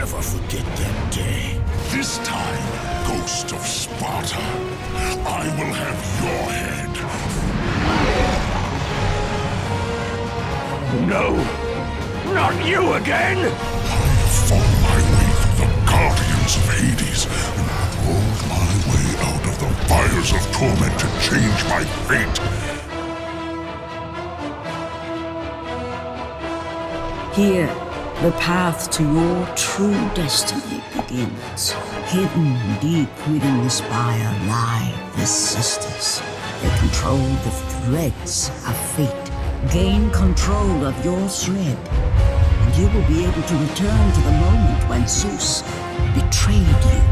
never forget that day. This time, Ghost of Sparta, I will have your head. No! Not you again! I have fought my way through the guardians of Hades and rolled my way out of the fires of torment to change my fate. Here, the path to your true destiny begins. Hidden deep within the spire lie the sisters. They control the threads of fate. Gain control of your thread, and you will be able to return to the moment when Zeus betrayed you.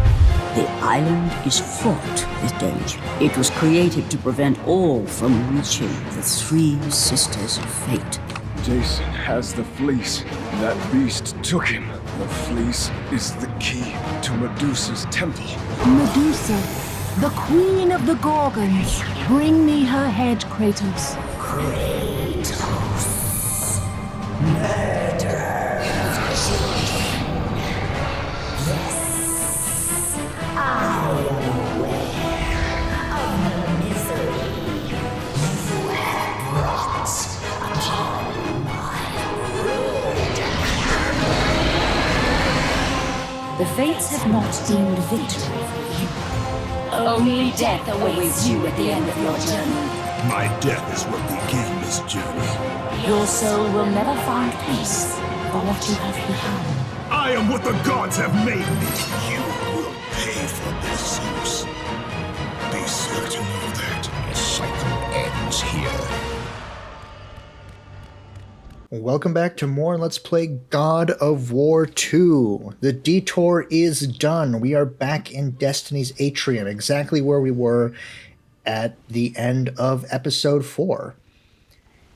The island is fraught with danger. It was created to prevent all from reaching the three sisters of fate. Jason has the fleece. That beast took him. The fleece is the key to Medusa's temple. Medusa, the queen of the Gorgons. Bring me her head, Kratos. Kratos. Murder of children. Yes, I am aware of the misery you have brought upon my brood. The fates have not deemed victory for you. Only death awaits you at the end of your journey. My death is what began this journey. Your soul will never find peace for what you have become. I am what the gods have made me. You will pay for this, Zeus. Be certain of that. The cycle ends here. Welcome back to more Let's Play God of War 2. The detour is done. We are back in Destiny's Atrium, exactly where we were at the end of episode 4.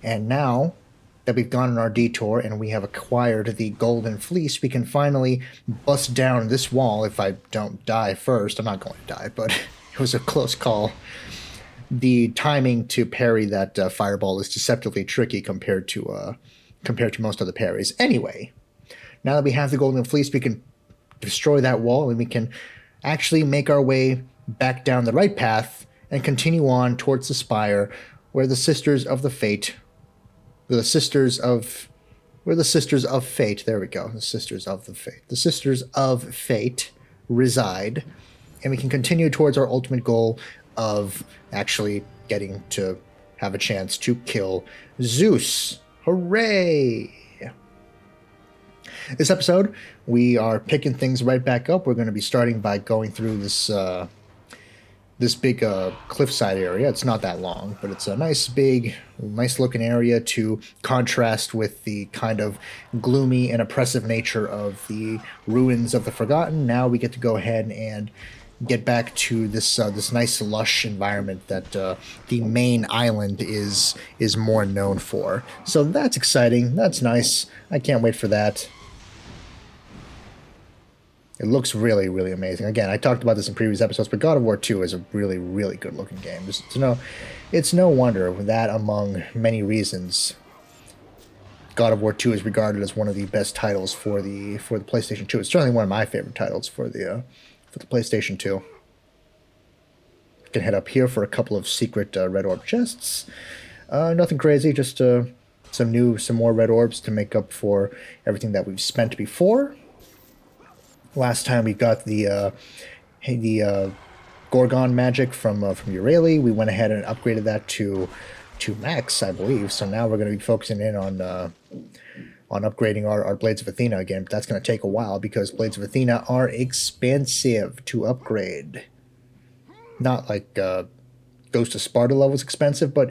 And now that we've gone on our detour and we have acquired the Golden Fleece, we can finally bust down this wall if I don't die first. I'm not going to die, but it was a close call. The timing to parry that fireball is deceptively tricky compared to most other parries. Anyway, now that we have the Golden Fleece, we can destroy that wall and we can actually make our way back down the right path and continue on towards the spire where the Sisters of the Fate, the Sisters of Fate, there we go, the Sisters of Fate reside, and we can continue towards our ultimate goal of actually getting to have a chance to kill Zeus. Hooray! This episode, we are picking things right back up. We're going to be starting by going through this big cliffside area. It's not that long, but it's a nice looking area to contrast with the kind of gloomy and oppressive nature of the ruins of the Forgotten. Now we get to go ahead and get back to this nice lush environment that the main island is more known for. So that's exciting. That's nice. I can't wait for that. It looks really, really amazing. Again, I talked about this in previous episodes, but God of War 2 is a really, really good looking game. It's no wonder that among many reasons, God of War 2 is regarded as one of the best titles for the PlayStation 2. It's certainly one of my favorite titles for the PlayStation 2. You can head up here for a couple of secret red orb chests. Nothing crazy, just some more red orbs to make up for everything that we've spent before. Last time we got the Gorgon magic from Euryale. We went ahead and upgraded that to max, I believe. So now we're going to be focusing in on upgrading our Blades of Athena again. But that's going to take a while because Blades of Athena are expensive to upgrade. Not like Ghost of Sparta levels expensive, but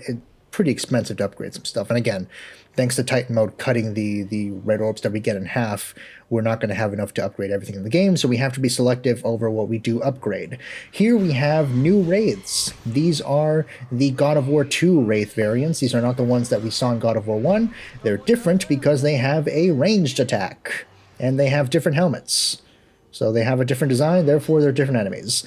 pretty expensive to upgrade some stuff. And again, thanks to Titan mode cutting the red orbs that we get in half, we're not going to have enough to upgrade everything in the game, so we have to be selective over what we do upgrade. Here we have new wraiths. These are the God of War 2 wraith variants. These are not the ones that we saw in God of War 1. They're different because they have a ranged attack, and they have different helmets. So they have a different design, therefore they're different enemies.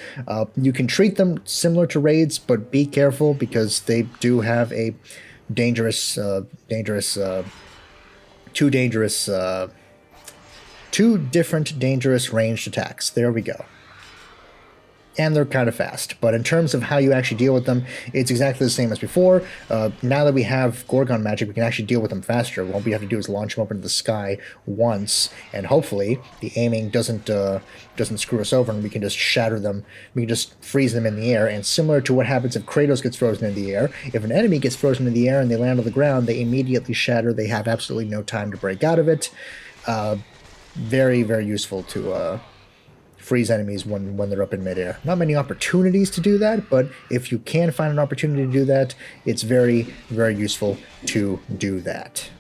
You can treat them similar to raids, but be careful because they do have a too dangerous 2 different dangerous ranged attacks. There we go. And they're kind of fast, but in terms of how you actually deal with them, it's exactly the same as before. Now that we have Gorgon magic, we can actually deal with them faster. What we have to do is launch them up into the sky once, and hopefully the aiming doesn't screw us over, and we can just shatter them. We can just freeze them in the air, and similar to what happens if Kratos gets frozen in the air, if an enemy gets frozen in the air and they land on the ground, they immediately shatter. They have absolutely no time to break out of it. Very, very useful to freeze enemies when they're up in midair. Not many opportunities to do that, but if you can find an opportunity to do that, it's very, very useful to do that.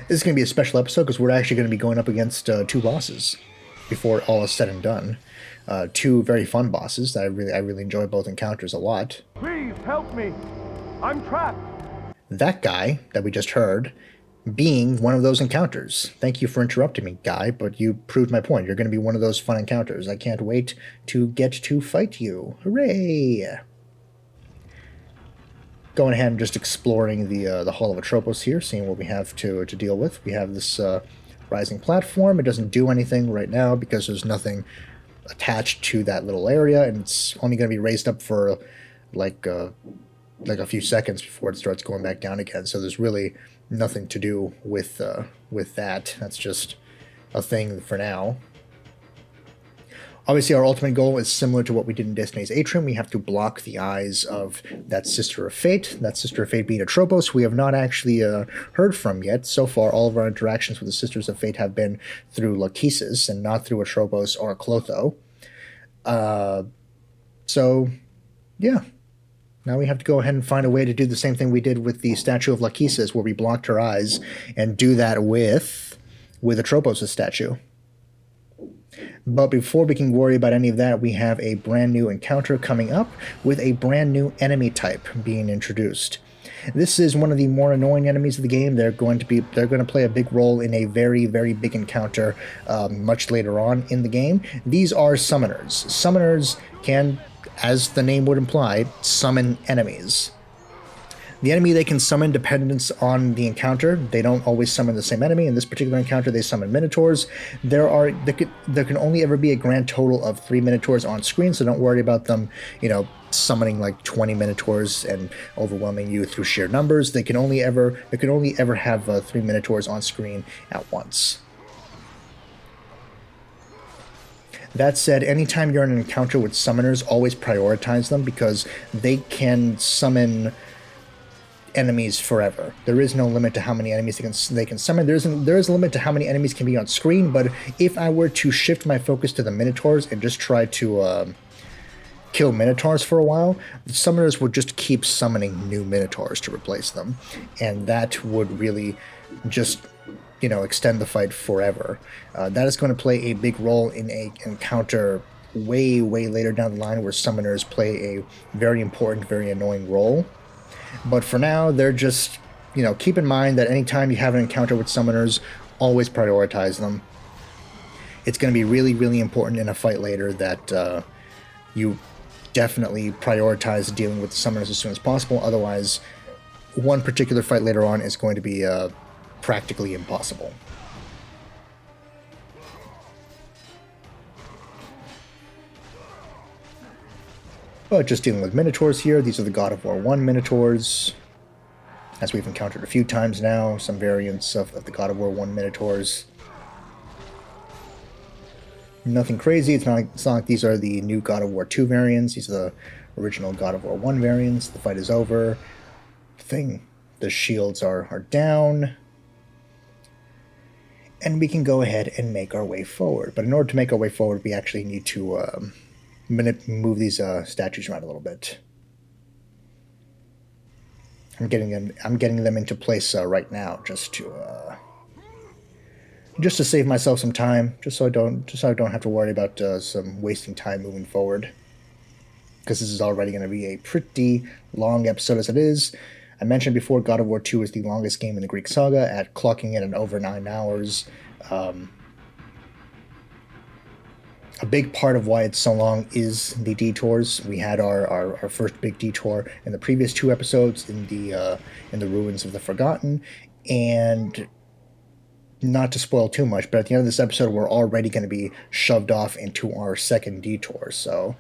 This is going to be a special episode because we're actually going to be going up against 2 bosses before all is said and done. 2 very fun bosses that I really enjoy both encounters a lot. Please help me. I'm trapped. That guy that we just heard being one of those encounters. Thank you for interrupting me, guy, but you proved my point. You're going to be one of those fun encounters. I can't wait to get to fight you. Hooray! Going ahead and just exploring the Hall of Atropos here, seeing what we have to deal with. We have this rising platform. It doesn't do anything right now because there's nothing attached to that little area, and it's only going to be raised up for like a few seconds before it starts going back down again. So there's really nothing to do with that. That's just a thing for now. Obviously, our ultimate goal is similar to what we did in Destiny's Atrium. We have to block the eyes of that Sister of Fate. That Sister of Fate being Atropos, we have not actually heard from yet. So far, all of our interactions with the Sisters of Fate have been through Lachesis and not through Atropos or Clotho. So, yeah. Now we have to go ahead and find a way to do the same thing we did with the statue of Lachesis, where we blocked her eyes, and do that with Atropos' statue. But before we can worry about any of that, we have a brand new encounter coming up with a brand new enemy type being introduced. This is one of the more annoying enemies of the game. They're going to play a big role in a very, very big encounter much later on in the game. These are summoners. Summoners can, as the name would imply, summon enemies. The enemy they can summon depends on the encounter. They don't always summon the same enemy. In this particular encounter, they summon Minotaurs. There can only ever be a grand total of 3 Minotaurs on screen, so don't worry about them, summoning like 20 Minotaurs and overwhelming you through sheer numbers. They can only ever have 3 Minotaurs on screen at once. That said, anytime you're in an encounter with summoners, always prioritize them because they can summon enemies forever. There is no limit to how many enemies they can summon. There is a limit to how many enemies can be on screen, but if I were to shift my focus to the Minotaurs and just try to kill Minotaurs for a while, the summoners would just keep summoning new Minotaurs to replace them, and that would really just extend the fight forever. That is going to play a big role in an encounter way, way later down the line where summoners play a very important, very annoying role. But for now, they're just, keep in mind that anytime you have an encounter with summoners, always prioritize them. It's going to be really, really important in a fight later that you definitely prioritize dealing with the summoners as soon as possible. Otherwise, one particular fight later on is going to be practically impossible. But just dealing with Minotaurs here. These are the God of War 1 Minotaurs, as we've encountered a few times now, some variants of the God of War 1 Minotaurs. Nothing crazy. It's not like these are the new God of War 2 variants. These are the original God of War 1 variants. The fight is over. The shields are down. And we can go ahead and make our way forward. But in order to make our way forward, we actually need to move these statues around a little bit. I'm getting them into place right now, just to save myself some time, just so I don't have to worry about some wasting time moving forward. Because this is already going to be a pretty long episode as it is. I mentioned before, God of War 2 is the longest game in the Greek saga, at clocking in at over 9 hours. A big part of why it's so long is the detours. We had our first big detour in the previous 2 episodes in the ruins of the Forgotten, and not to spoil too much, but at the end of this episode, we're already going to be shoved off into our second detour. So,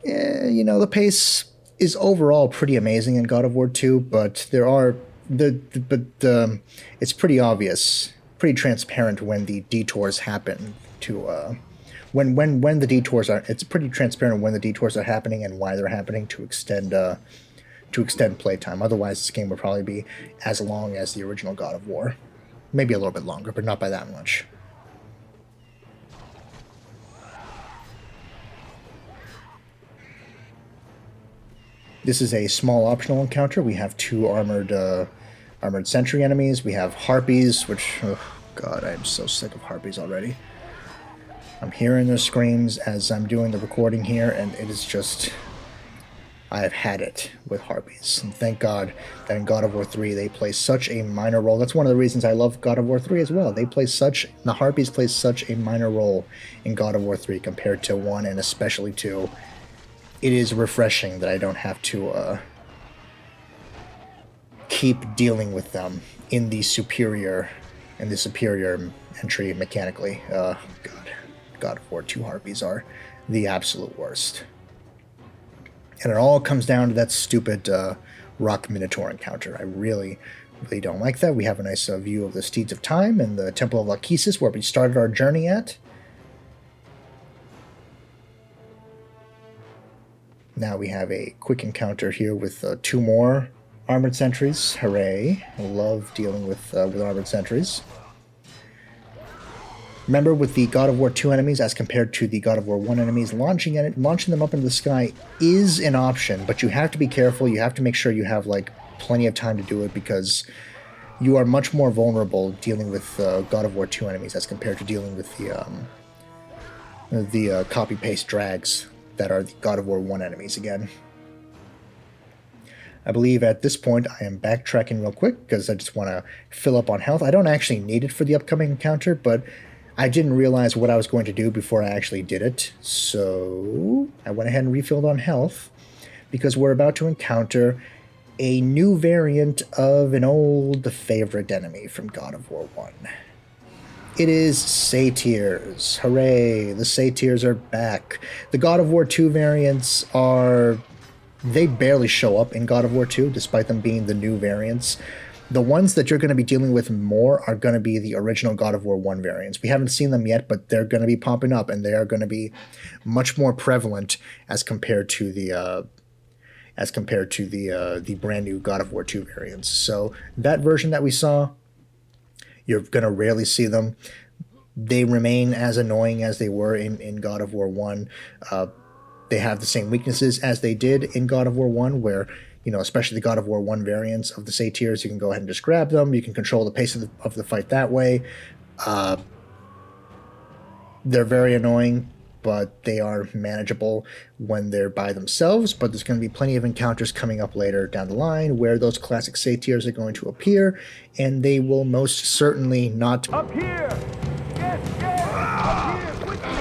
you know, the pace is overall pretty amazing in God of War 2, but there are it's pretty obvious, pretty transparent when the detours happen to when the detours are. It's pretty transparent when the detours are happening and why they're happening to extend playtime. Otherwise, this game would probably be as long as the original God of War. Maybe a little bit longer, but not by that much. This is a small optional encounter. We have 2 armored sentry enemies. We have harpies, which, oh god, I am so sick of harpies already. I'm hearing their screams as I'm doing the recording here, and it is just... I have had it with harpies, and thank God that in God of War 3 they play such a minor role. That's one of the reasons I love God of War 3 as well. The harpies play such a minor role in God of War 3 compared to 1 and especially 2. It is refreshing that I don't have to keep dealing with them in the superior entry mechanically. God of War 2 harpies are the absolute worst. And it all comes down to that stupid rock minotaur encounter. I really, really don't like that. We have a nice view of the Steeds of Time and the Temple of Lachesis, where we started our journey at. Now we have a quick encounter here with 2 more armored sentries. Hooray. I love dealing with armored sentries. Remember, with the God of War 2 enemies as compared to the God of War 1 enemies, launching them up into the sky is an option, but you have to be careful. You have to make sure you have like plenty of time to do it, because you are much more vulnerable dealing with God of War 2 enemies as compared to dealing with the copy-paste drags that are the God of War 1 enemies again. I believe at this point I am backtracking real quick because I just want to fill up on health. I don't actually need it for the upcoming encounter, but I didn't realize what I was going to do before I actually did it, so I went ahead and refilled on health, because we're about to encounter a new variant of an old favorite enemy from God of War 1. It is satyrs. Hooray, the satyrs are back. The God of War 2 variants they barely show up in God of War 2, despite them being the new variants. The ones that you're going to be dealing with more are going to be the original God of War 1 variants. We haven't seen them yet, but they're going to be popping up, and they are going to be much more prevalent as compared to the brand new God of War 2 variants. So that version that we saw, you're going to rarely see them. They remain as annoying as they were in God of War 1. They have the same weaknesses as they did in God of War 1, where, you know, especially the God of War 1 variants of the satyrs, you can go ahead and just grab them. You can control the pace of the fight that way. They're very annoying, but they are manageable when they're by themselves. But there's going to be plenty of encounters coming up later down the line where those classic satyrs are going to appear, and they will most certainly not... Up here! Yes, yes! Up here! Quickly!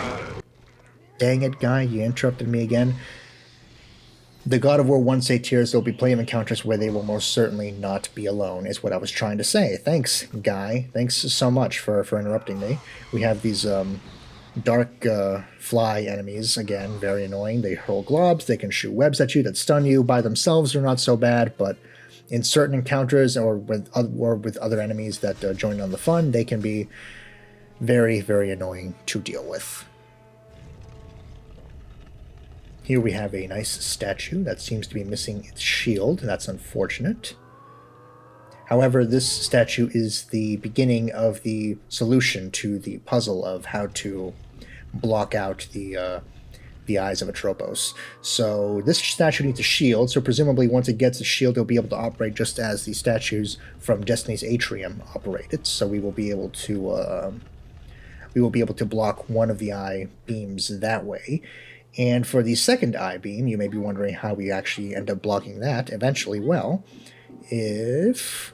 Dang it, guy, you interrupted me again. The God of War 1 satyrs, there'll be plenty of encounters where they will most certainly not be alone, is what I was trying to say. Thanks, guy. Thanks so much for interrupting me. We have these dark fly enemies, again, very annoying. They hurl globs, they can shoot webs at you that stun you. By themselves, they're not so bad, but in certain encounters or with other enemies that join on the fun, they can be very, very annoying to deal with. Here we have a nice statue that seems to be missing its shield. That's unfortunate. However, this statue is the beginning of the solution to the puzzle of how to block out the eyes of Atropos. So this statue needs a shield, so presumably once it gets the shield, it'll be able to operate just as the statues from Destiny's Atrium operated. So we will be able to block one of the eye beams that way. And for the second eye beam, you may be wondering how we actually end up blocking that eventually. Well, if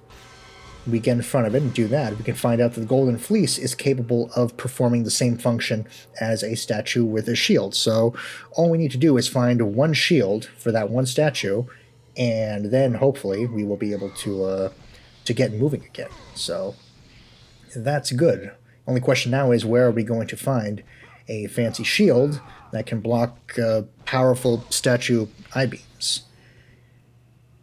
we get in front of it and do that, we can find out that the Golden Fleece is capable of performing the same function as a statue with a shield. So all we need to do is find one shield for that one statue, and then hopefully we will be able to get moving again. So That's good. Only question now is, where are we going to find a fancy shield that can block powerful statue I-beams?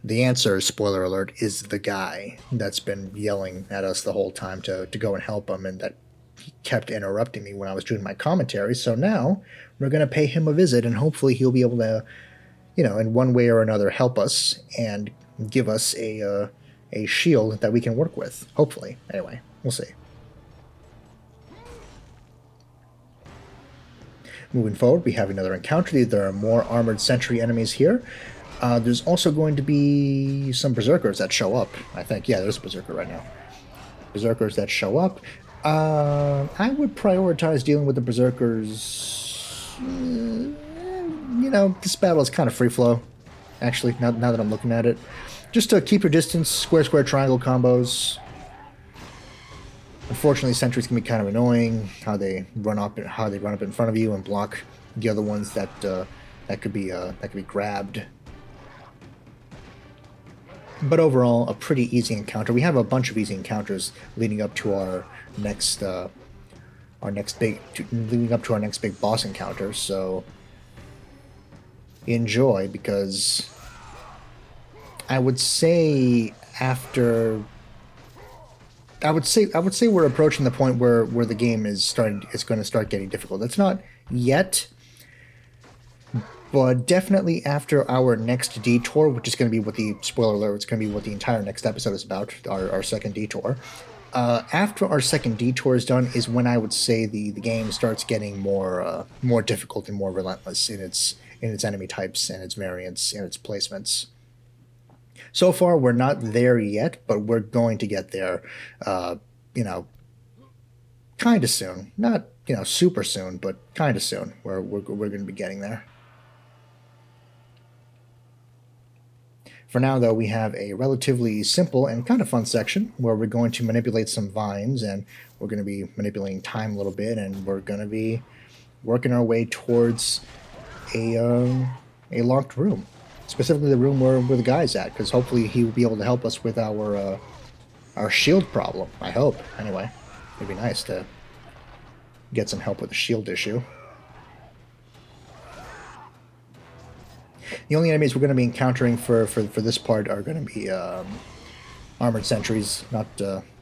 The answer, spoiler alert, is the guy that's been yelling at us the whole time to go and help him, and that he kept interrupting me when I was doing my commentary. So now we're going to pay him a visit, and hopefully he'll be able to, in one way or another, help us and give us a shield that we can work with. Hopefully. Anyway, we'll see. Moving forward, we have another encounter. There are more armored sentry enemies here. There's also going to be some berserkers that show up, I think. Yeah, there's a berserker right now. Berserkers that show up. I would prioritize dealing with the berserkers. This battle is kind of free flow, actually, now that I'm looking at it. Just to keep your distance, square, square, triangle combos. Unfortunately, sentries can be kind of annoying. How they run up in front of you and block the other ones that could be grabbed. But overall, a pretty easy encounter. We have a bunch of easy encounters leading up to our next big boss encounter. So enjoy, because I would say we're approaching the point where the game is going to start getting difficult. It's not yet, but definitely after our next detour, which is going to be what the spoiler alert, it's going to be what the entire next episode is about, our second detour. After our second detour is done is when I would say the game starts getting more difficult and more relentless in its enemy types and its variants and its placements. So far, we're not there yet, but we're going to get there, kind of soon. Not, super soon, but kind of soon. We're going to be getting there. For now, though, we have a relatively simple and kind of fun section where we're going to manipulate some vines, and we're going to be manipulating time a little bit, and we're going to be working our way towards a locked room. Specifically the room where the guy's at, because hopefully he will be able to help us with our shield problem. I hope. Anyway, it'd be nice to get some help with the shield issue. The only enemies we're going to be encountering for this part are going to be armored sentries. Not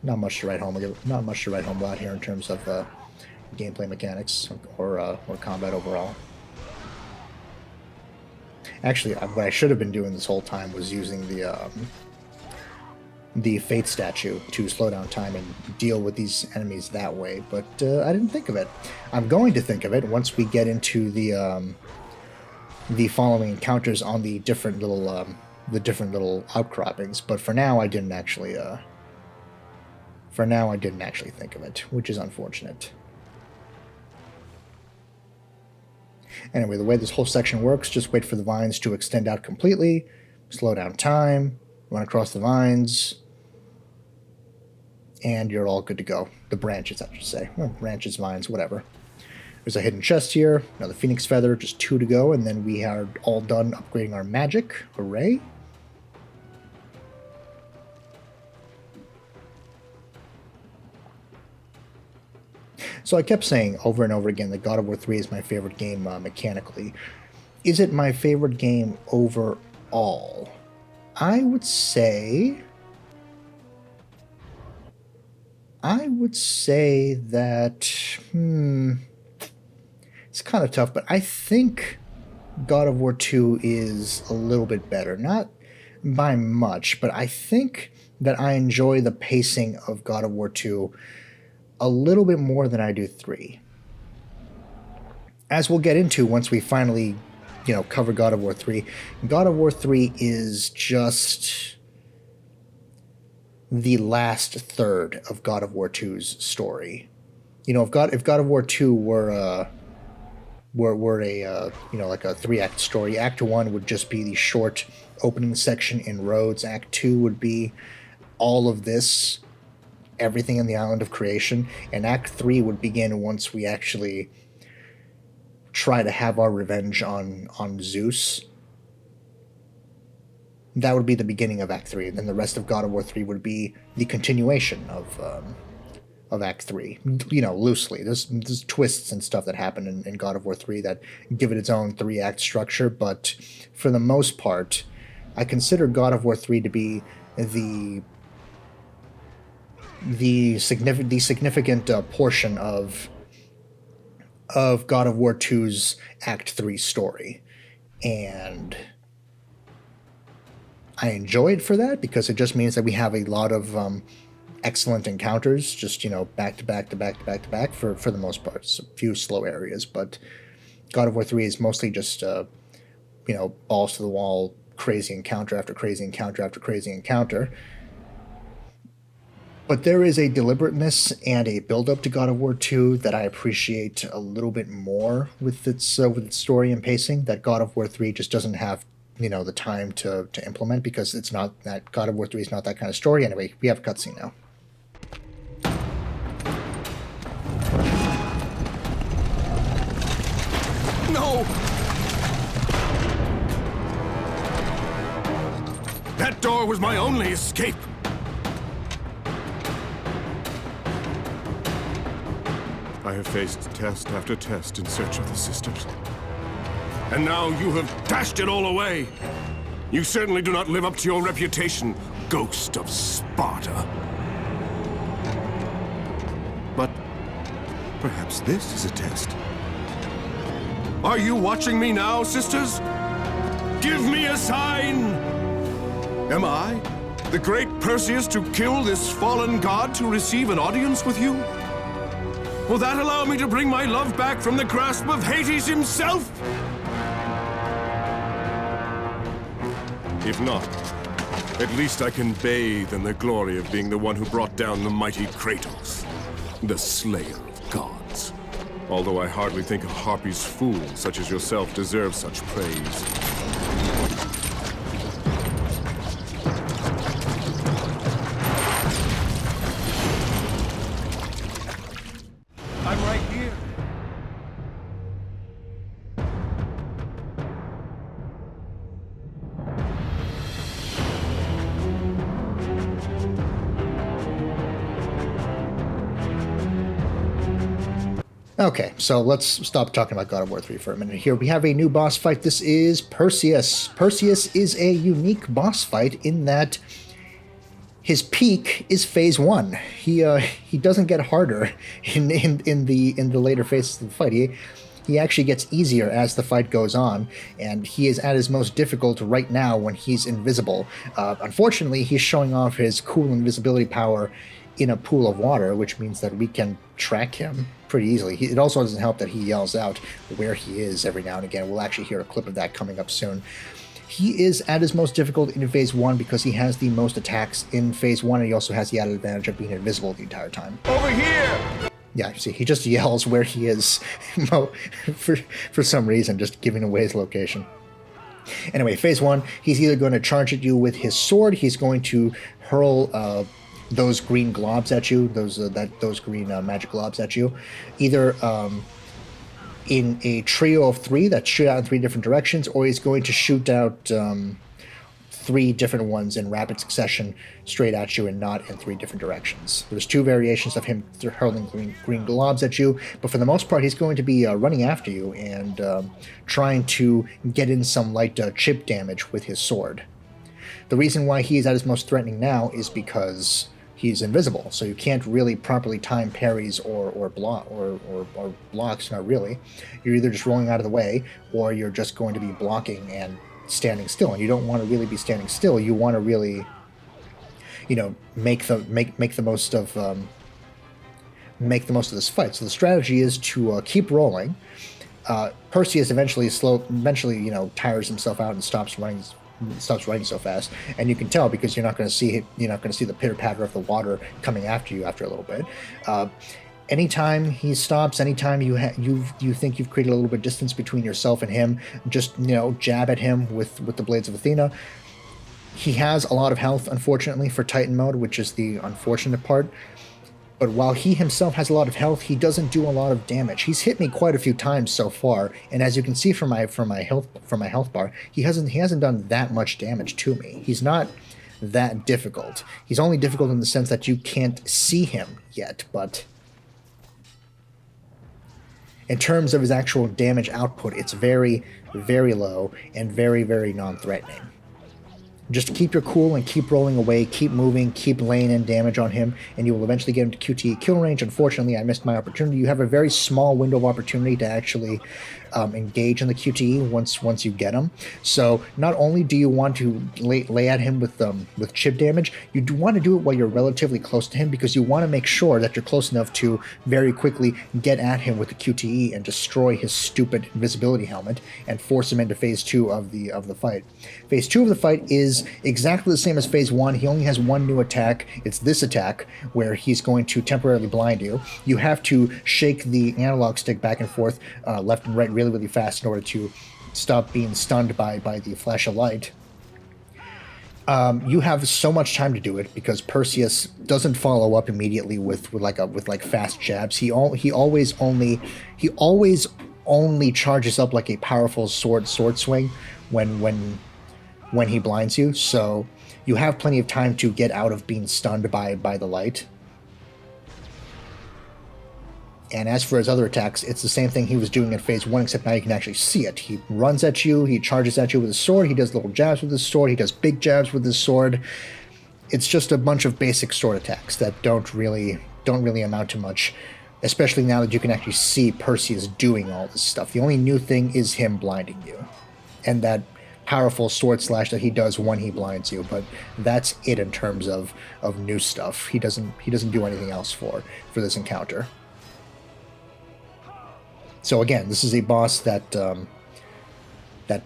much to write home. Not much to write home about here in terms of gameplay mechanics or combat overall. Actually, what I should have been doing this whole time was using the Fate statue to slow down time and deal with these enemies that way, but I didn't think of it. I'm going to think of it once we get into the following encounters on the different little outcroppings. But for now, I didn't actually. Think of it, which is unfortunate. Anyway, the way this whole section works, just wait for the vines to extend out completely, slow down time, run across the vines, and you're all good to go. The branches, I should say. Well, branches, vines, whatever. There's a hidden chest here, another phoenix feather, just 2 to go, and then we are all done upgrading our magic. Hooray. So I kept saying over and over again that God of War 3 is my favorite game mechanically. Is it my favorite game overall? I would say that, it's kind of tough, but I think God of War 2 is a little bit better. Not by much, but I think that I enjoy the pacing of God of War 2 a little bit more than I do 3. As we'll get into once we finally, cover God of War 3, God of War 3 is just the last third of God of War 2's story. If God of War 2 were a like a 3-act story, Act 1 would just be the short opening section in Rhodes. Act 2 would be all of this, everything in the Island of Creation, and Act 3 would begin once we actually try to have our revenge on Zeus. That would be the beginning of Act 3, and then the rest of God of War 3 would be the continuation Act 3, loosely. There's twists and stuff that happen in God of War 3 that give it its own 3-act structure, but for the most part, I consider God of War 3 to be the significant portion of God of War 2's Act 3 story. And I enjoy it for that, because it just means that we have a lot of excellent encounters, just, back to back to back to back to back for the most part. It's a few slow areas, but God of War 3 is mostly just, balls to the wall, crazy encounter after crazy encounter after crazy encounter. But there is a deliberateness and a build-up to God of War 2 that I appreciate a little bit more with its story and pacing, that God of War 3 just doesn't have, the time to implement, because it's not that God of War 3 is not that kind of story. Anyway, we have a cutscene now. No! That door was my only escape. I have faced test after test in search of the sisters. And now you have dashed it all away. You certainly do not live up to your reputation, ghost of Sparta. But perhaps this is a test. Are you watching me now, sisters? Give me a sign! Am I, the great Perseus, to kill this fallen god to receive an audience with you? Will that allow me to bring my love back from the grasp of Hades himself? If not, at least I can bathe in the glory of being the one who brought down the mighty Kratos, the slayer of gods. Although I hardly think a Harpy's fool such as yourself deserves such praise. I'm right here. Okay, so let's stop talking about God of War 3 for a minute here. We have a new boss fight. This is Perseus. Perseus is a unique boss fight in that his peak is phase 1. He doesn't get harder in the later phases of the fight. He actually gets easier as the fight goes on, and he is at his most difficult right now when he's invisible. Unfortunately, he's showing off his cool invisibility power in a pool of water, which means that we can track him pretty easily. It also doesn't help that he yells out where he is every now and again. We'll actually hear a clip of that coming up soon. He is at his most difficult in phase 1 because he has the most attacks in phase 1, and he also has the added advantage of being invisible the entire time. Over here! Yeah, you see, he just yells where he is for some reason, just giving away his location. Anyway, phase 1, he's either going to charge at you with his sword, he's going to hurl those green globs at you, those green magic globs at you, either in a trio of 3 that shoot out in 3 different directions, or he's going to shoot out 3 different ones in rapid succession straight at you and not in 3 different directions. There's 2 variations of him hurling green globs at you, but for the most part he's going to be running after you and trying to get in some light chip damage with his sword. The reason why he's at his most threatening now is because he's invisible, so you can't really properly time parries or blocks, not really. You're either just rolling out of the way, or you're just going to be blocking and standing still, and you don't want to really be standing still. You want to really, make the most of this fight. So the strategy is to keep rolling. Perseus eventually tires himself out and stops running so fast, and you can tell because you're not going to see the pitter patter of the water coming after you after a little bit. Anytime he stops, anytime you think you've created a little bit of distance between yourself and him, just jab at him with the blades of Athena. He has a lot of health, unfortunately, for Titan mode, which is the unfortunate part. But while he himself has a lot of health, he doesn't do a lot of damage. He's hit me quite a few times so far, and as you can see from my health bar, he hasn't done that much damage to me. He's not that difficult. He's only difficult in the sense that you can't see him yet, but in terms of his actual damage output, it's very, very low and very, very non-threatening. Just keep your cool and keep rolling away, keep moving, keep laying in damage on him, and you will eventually get into QTE kill range. Unfortunately, I missed my opportunity. You have a very small window of opportunity to actually engage in the QTE once you get him. So not only do you want to lay at him with chip damage, you do want to do it while you're relatively close to him, because you want to make sure that you're close enough to very quickly get at him with the QTE and destroy his stupid invisibility helmet and force him into phase 2 of the fight. Phase 2 of the fight is exactly the same as phase 1. He only has one new attack. It's this attack where he's going to temporarily blind you. You have to shake the analog stick back and forth, left and right, really fast in order to stop being stunned by the flash of light. You have so much time to do it because Perseus doesn't follow up immediately with fast jabs. He always only charges up like a powerful sword swing when he blinds you. So you have plenty of time to get out of being stunned by the light. And as for his other attacks, it's the same thing he was doing in phase 1, except now you can actually see it. He runs at you, he charges at you with his sword, he does little jabs with his sword, he does big jabs with his sword. It's just a bunch of basic sword attacks that don't really amount to much, especially now that you can actually see Perseus doing all this stuff. The only new thing is him blinding you, and that powerful sword slash that he does when he blinds you, but that's it in terms of new stuff. He doesn't do anything else for this encounter. So again, this is a boss that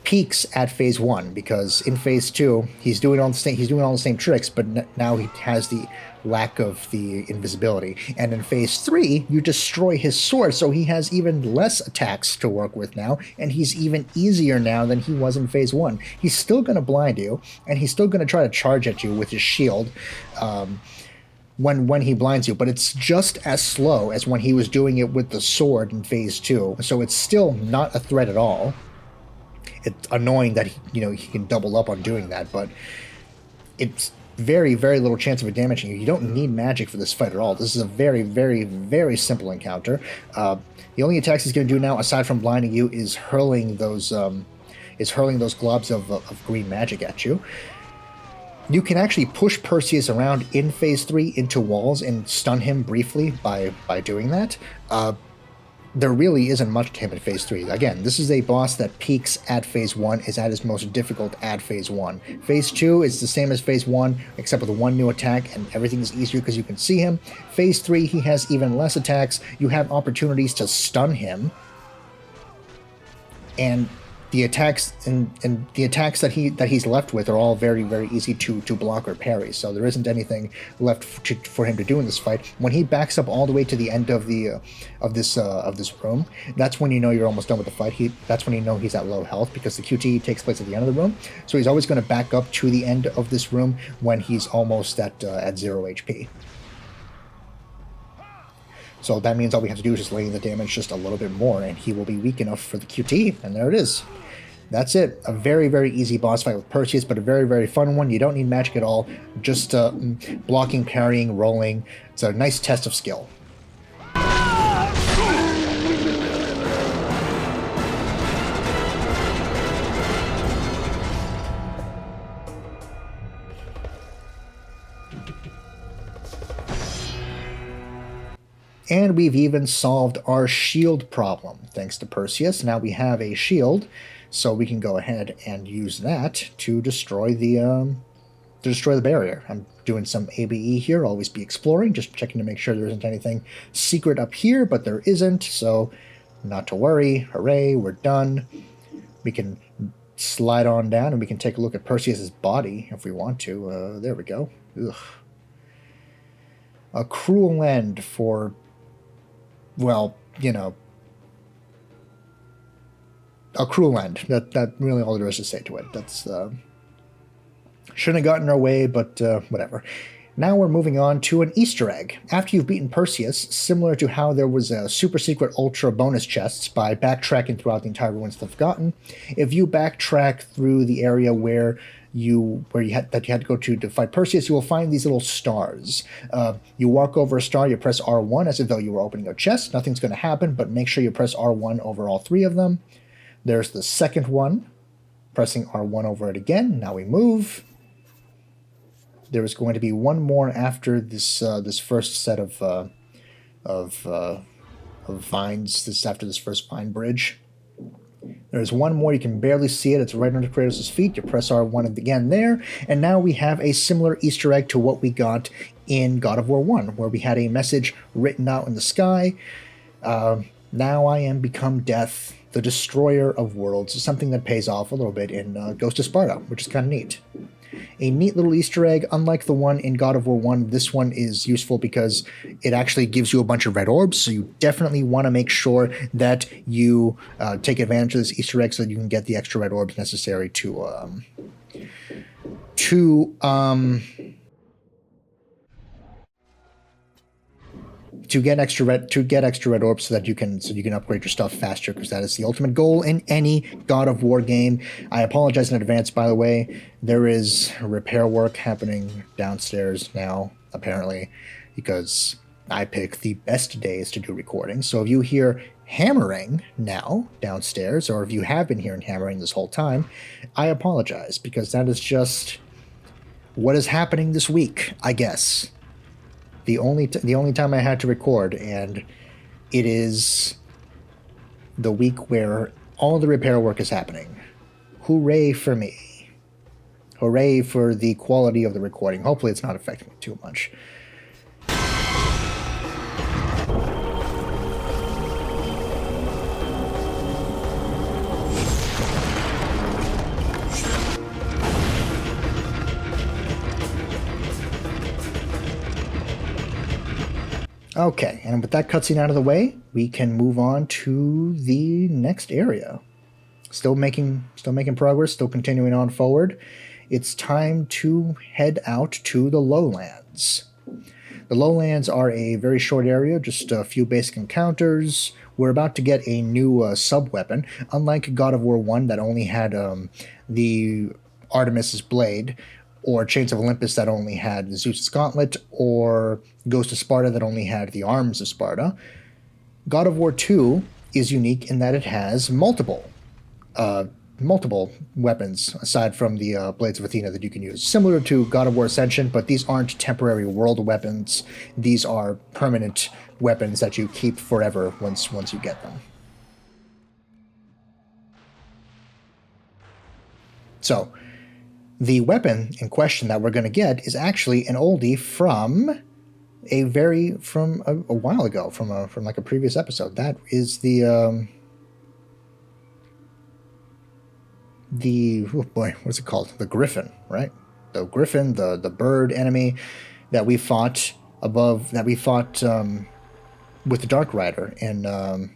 peaks at phase 1, because in phase 2 he's doing all the same tricks, but now he has the lack of the invisibility. And in phase 3 you destroy his sword, so he has even less attacks to work with now, and he's even easier now than he was in phase 1. He's still going to blind you, and he's still going to try to charge at you with his shield when he blinds you, but it's just as slow as when he was doing it with the sword in phase 2, so it's still not a threat at all. It's annoying that he can double up on doing that, but it's very, very little chance of it damaging you. You don't need magic for this fight at all. This is a very, very, very simple encounter. The only attacks he's going to do now, aside from blinding you, is hurling those globs of green magic at you. You can actually push Perseus around in phase 3 into walls and stun him briefly by doing that. There really isn't much to him in phase 3. Again, this is a boss that peaks at phase 1, is at his most difficult at phase 1. Phase 2 is the same as phase 1, except with one new attack, and everything is easier because you can see him. Phase 3, he has even less attacks. You have opportunities to stun him, and the attacks that he's left with are all very, very easy to block or parry. So there isn't anything left for him to do in this fight. When he backs up all the way to the end of this room, that's when you know you're almost done with the fight. That's when you know he's at low health, because the QTE takes place at the end of the room. So he's always going to back up to the end of this room when he's almost at 0 HP. So that means all we have to do is just lay in the damage just a little bit more, and he will be weak enough for the QT, and there it is. That's it. A very, very easy boss fight with Perseus, but a very, very fun one. You don't need magic at all. Just blocking, parrying, rolling. It's a nice test of skill. And we've even solved our shield problem, thanks to Perseus. Now we have a shield, so we can go ahead and use that to destroy the barrier. I'm doing some ABE here, always be exploring, just checking to make sure there isn't anything secret up here, but there isn't, so not to worry. Hooray, we're done. We can slide on down and we can take a look at Perseus's body if we want to. There we go. Ugh. A cruel end for, well, you know, a cruel end. That really all there is to say to it. That's shouldn't have gotten our way, but whatever. Now we're moving on to an Easter egg. After you've beaten Perseus, similar to how there was a super secret ultra bonus chests by backtracking throughout the entire Ruins of the Forgotten, if you backtrack through the area where you had to go to fight Perseus, you will find these little stars. You walk over a star, you press R1 as if though you were opening a chest. Nothing's going to happen, but make sure you press R1 over all 3 of them. There's the second one. Pressing R1 over it again. Now we move. There is going to be one more after this first set of vines. After this first vine bridge. There's one more. You can barely see it. It's right under Kratos' feet. You press R1 again there, and now we have a similar Easter egg to what we got in God of War 1, where we had a message written out in the sky. Now I am become death, the destroyer of worlds. Something that pays off a little bit in Ghost of Sparta, which is kind of neat. A neat little Easter egg. Unlike the one in God of War 1, this one is useful because it actually gives you a bunch of red orbs, so you definitely want to make sure that you take advantage of this Easter egg so that you can get the extra red orbs necessary to get extra red orbs so that you can upgrade your stuff faster, because that is the ultimate goal in any God of War game. I apologize in advance, by the way. There is repair work happening downstairs now, apparently, because I pick the best days to do recording. So if you hear hammering now downstairs, or if you have been hearing hammering this whole time, I apologize, because that is just what is happening this week, I guess. The only time I had to record, and it is the week where all the repair work is happening. Hooray for me. Hooray for the quality of the recording. Hopefully it's not affecting me too much. Okay, and with that cutscene out of the way, we can move on to the next area. Still making progress, still continuing on forward. It's time to head out to the lowlands. The lowlands are a very short area, just a few basic encounters. We're about to get a new sub-weapon. Unlike God of War 1 that only had the Artemis's Blade, or Chains of Olympus that only had Zeus' Gauntlet, or Ghost of Sparta that only had the Arms of Sparta, God of War 2 is unique in that it has multiple weapons aside from the Blades of Athena that you can use. Similar to God of War Ascension, but these aren't temporary world weapons. These are permanent weapons that you keep forever once you get them. So, the weapon in question that we're going to get is actually an oldie from a while ago, from like a previous episode. That is the what's it called? The Griffin, right? The Griffin, the bird enemy that we fought with the Dark Rider in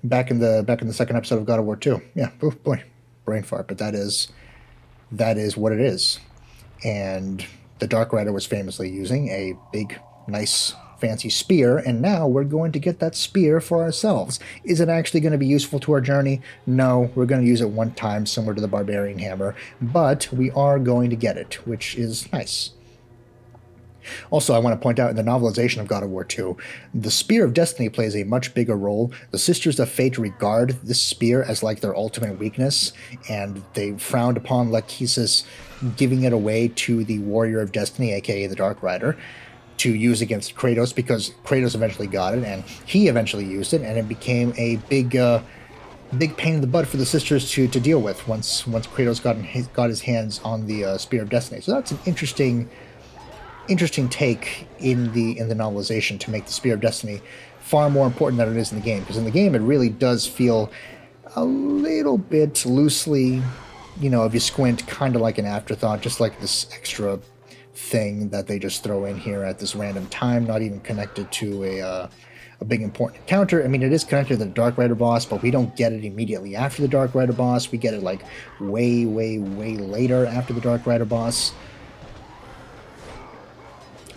back in the second episode of God of War 2. Yeah, oh boy, brain fart, but that is what it is. And the Dark Rider was famously using a big, nice, fancy spear, and now we're going to get that spear for ourselves. Is it actually going to be useful to our journey? No, we're going to use it one time, similar to the Barbarian Hammer, but we are going to get it, which is nice. Also, I want to point out in the novelization of God of War 2, the Spear of Destiny plays a much bigger role. The Sisters of Fate regard this spear as like their ultimate weakness, and they frowned upon Lachesis giving it away to the Warrior of Destiny, aka the Dark Rider, to use against Kratos, because Kratos eventually got it, and he eventually used it, and it became a big pain in the butt for the sisters to deal with once Kratos got his hands on the Spear of Destiny. So that's an interesting take in the novelization, to make the Spear of Destiny far more important than it is in the game, because in the game it really does feel a little bit loosely, if you squint, kind of like an afterthought, just like this extra thing that they just throw in here at this random time, not even connected to a big important encounter. I mean, it is connected to the Dark Rider boss, but we don't get it immediately after the Dark Rider boss. We get it like way, way, way later after the Dark Rider boss.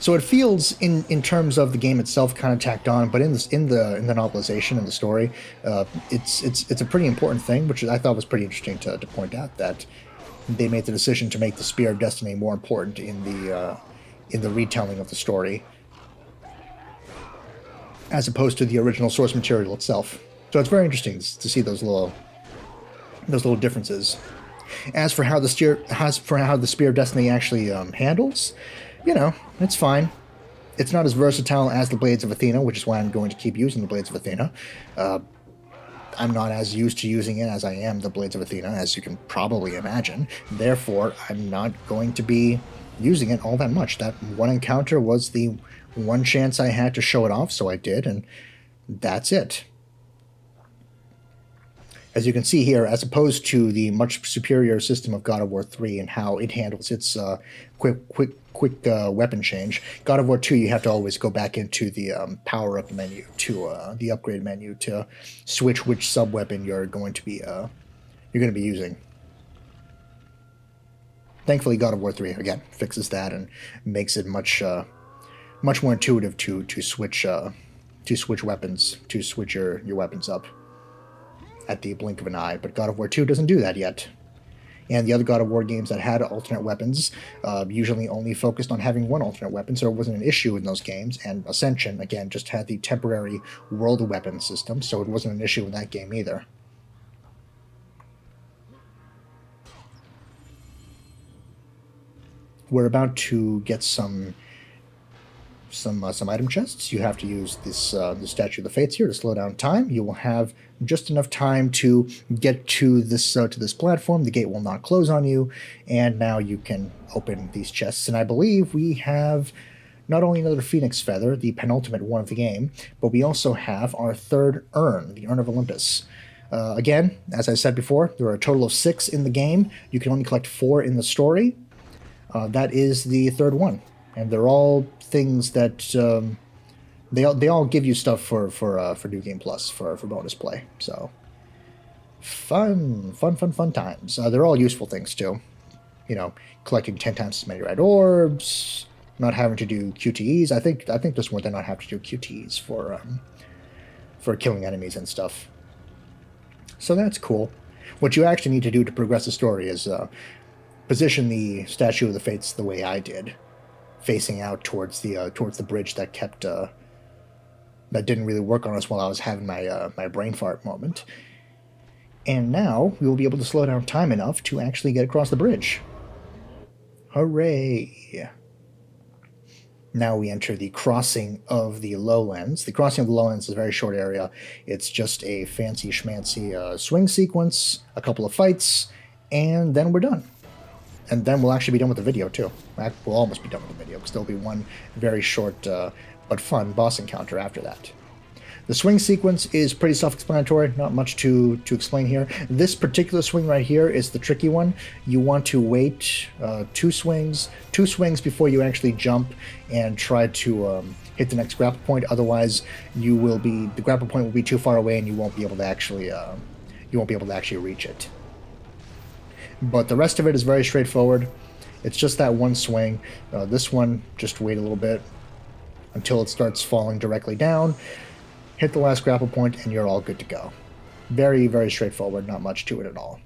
So it feels, in terms of the game itself, kind of tacked on, but in the novelization and the story, it's a pretty important thing, which I thought was pretty interesting to point out, that they made the decision to make the Spear of Destiny more important in the retelling of the story, as opposed to the original source material itself. So it's very interesting to see those little differences. As for how the Spear of Destiny actually handles, it's fine. It's not as versatile as the Blades of Athena, which is why I'm going to keep using the Blades of Athena. I'm not as used to using it as I am the Blades of Athena, as you can probably imagine. Therefore, I'm not going to be using it all that much. That one encounter was the one chance I had to show it off, so I did, and that's it. As you can see here, as opposed to the much superior system of God of War 3 and how it handles its quick weapon change, God of War 2, you have to always go back into the power-up menu, to the upgrade menu, to switch which sub-weapon you're going to be using. Thankfully, God of War 3 again fixes that and makes it much more intuitive to switch weapons, to switch your weapons up at the blink of an eye, but God of War 2 doesn't do that yet. And the other God of War games that had alternate weapons usually only focused on having one alternate weapon, so it wasn't an issue in those games. And Ascension, again, just had the temporary world weapon system, so it wasn't an issue in that game either. We're about to get some item chests. You have to use this the Statue of the Fates here to slow down time. You will have just enough time to get to this platform. The gate will not close on you, and now you can open these chests. And I believe we have not only another Phoenix Feather, the penultimate one of the game, but we also have our third urn, the Urn of Olympus. Again, as I said before, there are a total of 6 in the game. You can only collect 4 in the story. That is the third one, and they're all things that they all give you stuff for New Game Plus for bonus play. So fun times. They're all useful things too. Collecting 10 times as many red orbs, not having to do QTEs. I think this one they not have to do QTEs for killing enemies and stuff. So that's cool. What you actually need to do to progress the story is position the Statue of the Fates the way I did, facing out towards the bridge that that didn't really work on us while I was having my brain fart moment. And now we will be able to slow down time enough to actually get across the bridge. Hooray! Now we enter the crossing of the Lowlands. The crossing of the Lowlands is a very short area. It's just a fancy schmancy swing sequence, a couple of fights, and then we're done. And then we'll actually be done with the video, too. We'll almost be done with the video, because there'll be one very short but fun boss encounter after that. The swing sequence is pretty self-explanatory, not much to explain here. This particular swing right here is the tricky one. You want to wait 2 swings before you actually jump and try to hit the next grapple point. Otherwise, the grapple point will be too far away and you won't be able to actually reach it. But the rest of it is very straightforward. It's just that one swing. This one, just wait a little bit until it starts falling directly down. Hit the last grapple point, and you're all good to go. Very, very straightforward. Not much to it at all.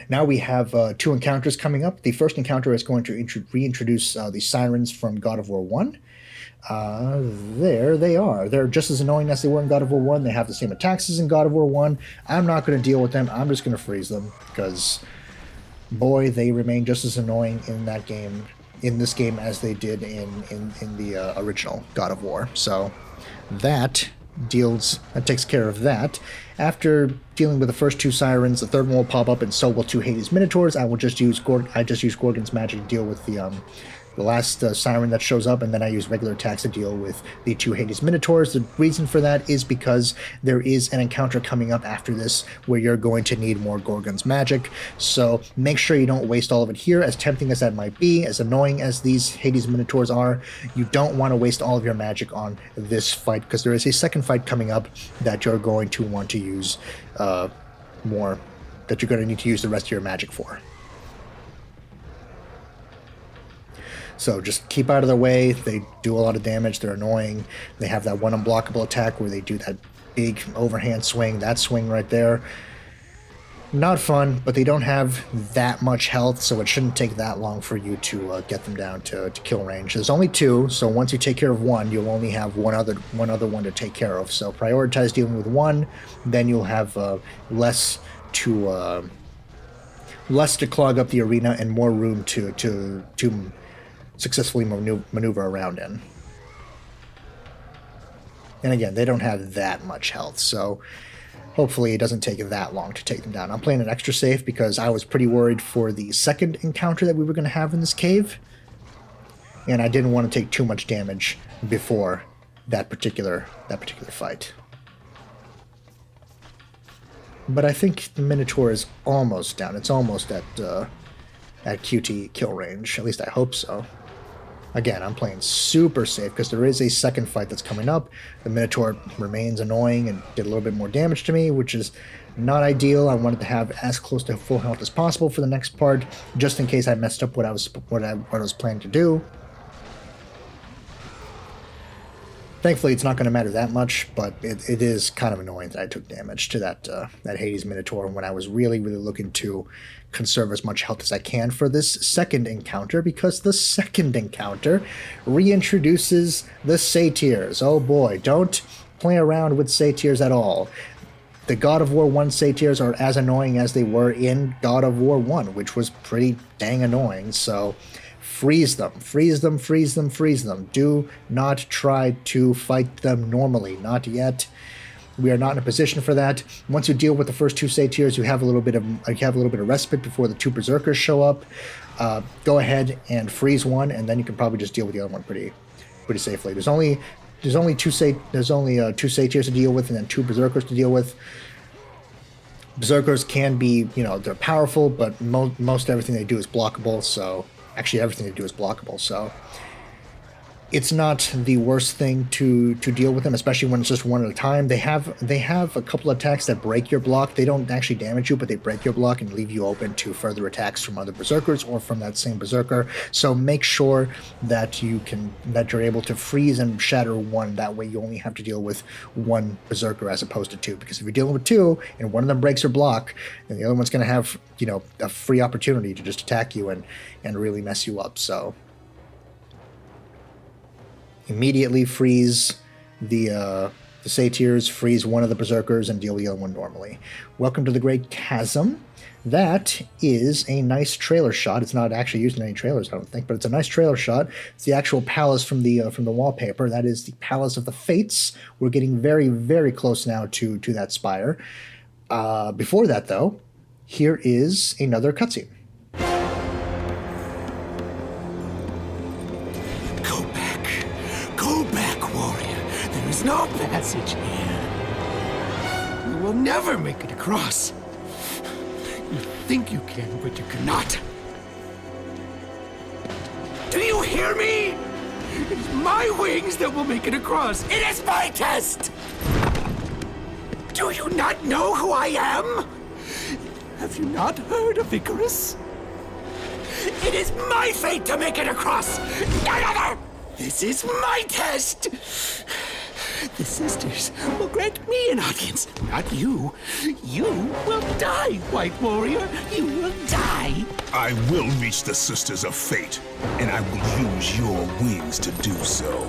Now we have 2 encounters coming up. The first encounter is going to reintroduce the sirens from God of War 1. There they are. They're just as annoying as they were in God of War 1. They have the same attacks as in God of War 1. I'm not going to deal with them. I'm just going to freeze them, because boy, they remain just as annoying in this game as they did in the original God of War. So that takes care of that. After dealing with the first 2 sirens, the third one will pop up, and so will 2 Hades Minotaurs. I just use Gorgon's magic to deal with the last siren that shows up, and then I use regular attacks to deal with the 2 Hades Minotaurs. The reason for that is because there is an encounter coming up after this where you're going to need more Gorgon's magic, so make sure you don't waste all of it here. As tempting as that might be, as annoying as these Hades Minotaurs are, you don't want to waste all of your magic on this fight, because there is a second fight coming up that you're going to want to use more, that you're going to need to use the rest of your magic for. So just keep out of their way. They do a lot of damage. They're annoying. They have that one unblockable attack where they do that big overhand swing. That swing right there. Not fun, but they don't have that much health, so it shouldn't take that long for you to get them down to kill range. There's only 2, so once you take care of one, you'll only have one other one to take care of. So prioritize dealing with one, then you'll have less to clog up the arena and more room to successfully maneuver around in. And again, they don't have that much health, so hopefully it doesn't take that long to take them down. I'm playing it extra safe because I was pretty worried for the second encounter that we were going to have in this cave. And I didn't want to take too much damage before that particular fight. But I think the Minotaur is almost down. It's almost at QTE kill range. At least I hope so. Again, I'm playing super safe because there is a second fight that's coming up. The Minotaur remains annoying and did a little bit more damage to me, which is not ideal. I wanted to have as close to full health as possible for the next part, just in case I messed up what I was planning to do. Thankfully, it's not going to matter that much, but it is kind of annoying that I took damage to that Hades Minotaur when I was really, really looking to conserve as much health as I can for this second encounter, because the second encounter reintroduces the Satyrs. Oh boy, don't play around with Satyrs at all. The God of War 1 Satyrs are as annoying as they were in God of War 1, which was pretty dang annoying, so freeze them, freeze them, freeze them, freeze them. Do not try to fight them normally, not yet. We are not in a position for that. Once you deal with the first 2 Satyrs, you have a little bit of respite before the 2 Berserkers show up. Go ahead and freeze one, and then you can probably just deal with the other one pretty safely. There's only 2 Satyrs to deal with, and then 2 Berserkers to deal with. Berserkers can be, they're powerful, but most everything they do is blockable. So actually, everything they do is blockable. So it's not the worst thing to deal with them, especially when it's just one at a time. They have a couple of attacks that break your block. They don't actually damage you, but they break your block and leave you open to further attacks from other Berserkers or from that same Berserker. So make sure that you're able to freeze and shatter one. That way you only have to deal with one Berserker as opposed to 2. Because if you're dealing with 2 and one of them breaks your block, then the other one's going to have a free opportunity to just attack you and really mess you up. So immediately freeze the Satyrs, freeze one of the Berserkers, and deal with the other one normally. Welcome to the Great Chasm. That is a nice trailer shot. It's not actually used in any trailers, I don't think, but it's a nice trailer shot. It's the actual palace from the wallpaper. That is the Palace of the Fates. We're getting very, very close now to that spire. Before that, though, here is another cutscene. No passage here. You will never make it across. You think you can, but you cannot. Do you hear me? It is my wings that will make it across. It is my test! Do you not know who I am? Have you not heard of Icarus? It is my fate to make it across, none other! This is my test! The sisters will grant me an audience, not you. You will die, White Warrior. You will die. I will reach the Sisters of Fate, and I will use your wings to do so.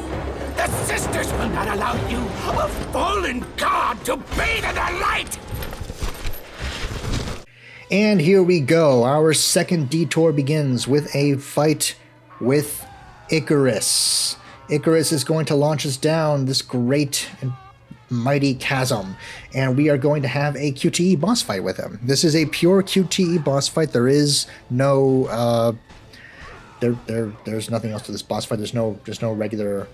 The sisters will not allow you, a fallen god, to bathe in their light! And here we go. Our second detour begins with a fight with Icarus. Icarus is going to launch us down this great and mighty chasm, and we are going to have a QTE boss fight with him. This is a pure QTE boss fight. There is no there's nothing else to this boss fight. There's no regular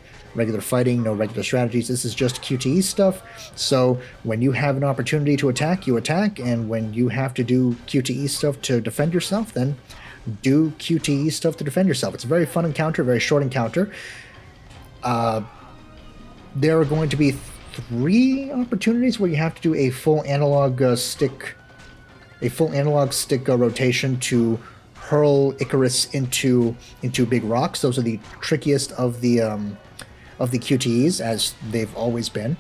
fighting, no regular strategies. This is just QTE stuff. So when you have an opportunity to attack, you attack, and when you have to do QTE stuff to defend yourself, then do QTE stuff to defend yourself. It's a very fun encounter, very short encounter. There are going to be 3 opportunities where you have to do a full analog stick rotation to hurl Icarus into big rocks. Those are the trickiest of the QTEs, as they've always been.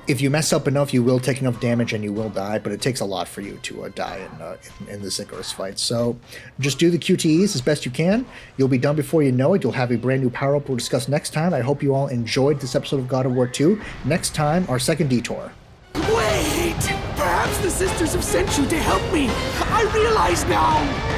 If you mess up enough, you will take enough damage and you will die, but it takes a lot for you to die in this Icarus fight. So just do the QTEs as best you can. You'll be done before you know it. You'll have a brand new power-up we'll discuss next time. I hope you all enjoyed this episode of God of War 2. Next time, our second detour. Wait! Perhaps the sisters have sent you to help me. I realize now.